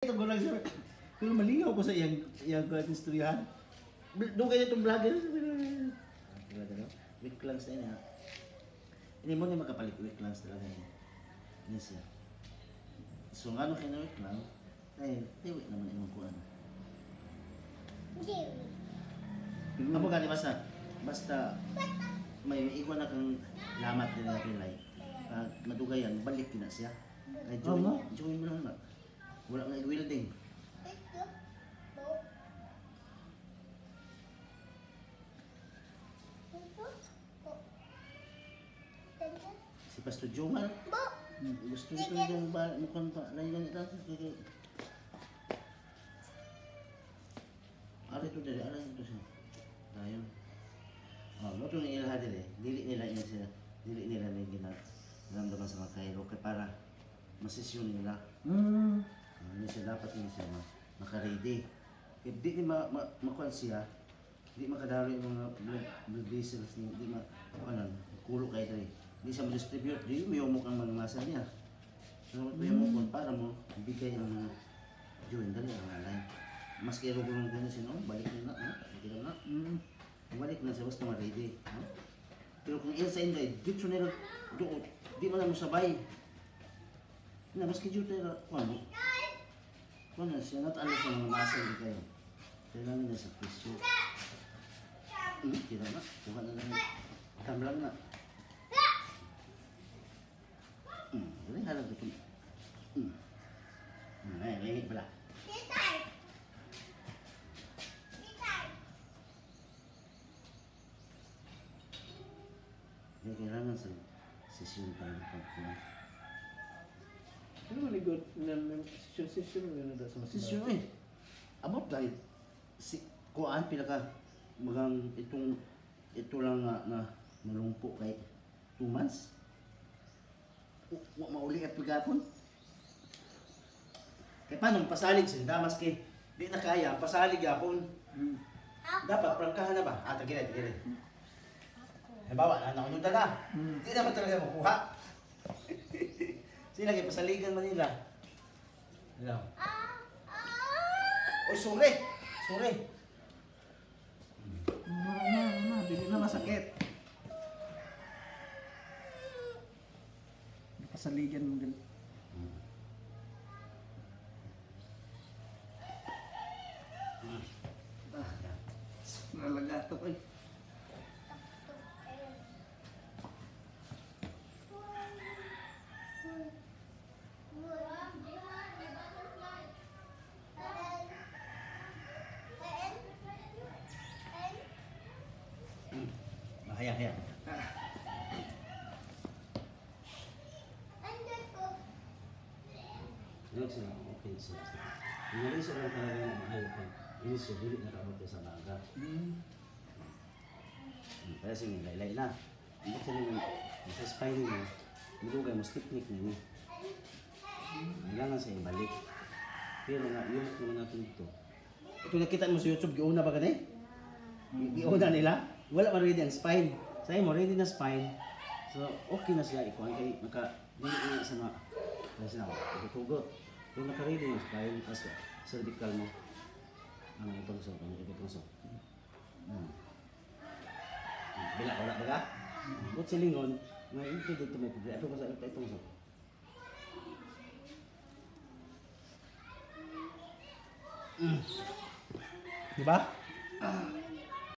Ito ko lang siya. Pero malingaw ko sa iyang istoryahan. Doon kayo itong vlogger. Weak lungs na yun ha. Hindi mo na makapalit weak lungs talaga yun. Ano siya. So nga nung kayo na weak lung, ay, tiwik naman yung kuhan. Amo gani basta may igwa na kang lamat din natin like. Pag madugayan, balik din na siya. Kaya join mo lang na. Wala nga i-welding. Si Pastor Jungal. Gusto nito yung mukhang pa. Lain lang ito. Ano ito dali? Ano ito siya? Ayun. Ano ito yung ilaha dali? Dili nila yun siya. Dili nila na yung ginamdaman sa mga kairo. Kaya para masisyon nila. Hindi siya dapat hindi siya maka-ready. If di makuha siya, di makadaro yung mga blood vessels, di kulo kayo tayo. Hindi siya ma-distribute, di mayumok ang mga masa niya. So, mayumok para mo, ibigay ang mga join, dali ang alay. Mas kaya rugo ng ganyan siya, balik na na, hindi na. Balik na siya, basta ma-ready. Pero kung iyan sa inday, dito nila, di mo na mo sabay. Na, mas kaya tayo, ano siya, not alas ng mga masa hindi kayo. Kailangan na sa presyo. Tira na, kuha na lang. Tamlang na. Dali halag ito. Ay, lingit pala. Kailangan sa session pa rin pagkuhan. Ano maligod na session na nada sa mas session eh. Abot dahil si kuan pila ka magang ito lang na nalungpo kay 2 months. Mauli at pagkapon. Kaya paano pasalig siya? Damas kay di na kaya, pasalig yapon. Dapat prangkahan na ba? Tagilid. Halimbawa, nakunod na. Di naman talaga makuha. Sila kayo pasaligan Manila. Hello. Oy, sorry. Dili na masakit. Pasaligan mo din. Nalagato ko eh. Hayang. Yan sila, okay sila. Inalisip lang talaga yung ayaw ko. Inisip, dili na kabot sa baga. Kaya sige, laylay na. Hindi sila yung sa spine mo, madugay mo, stick-nick na niya. Kailangan sa ibalik. Pero nga, yun naman natin ito. Ito nakita mo sa YouTube, giuna ba ka na eh? Giuna nila? Wala man ready ang spine. Sa'yo mo, ready na spine. So, okay na siya. Ikuhan kayo, naka-dili sa mga, kasi na ako, tugot. Kung naka-ready yung spine, as cervical mo, ang ipagusok. Bila, wala ba ka? Kung silingon, may ito dito may pagkaya. Ito ko sa ipagusok. Diba?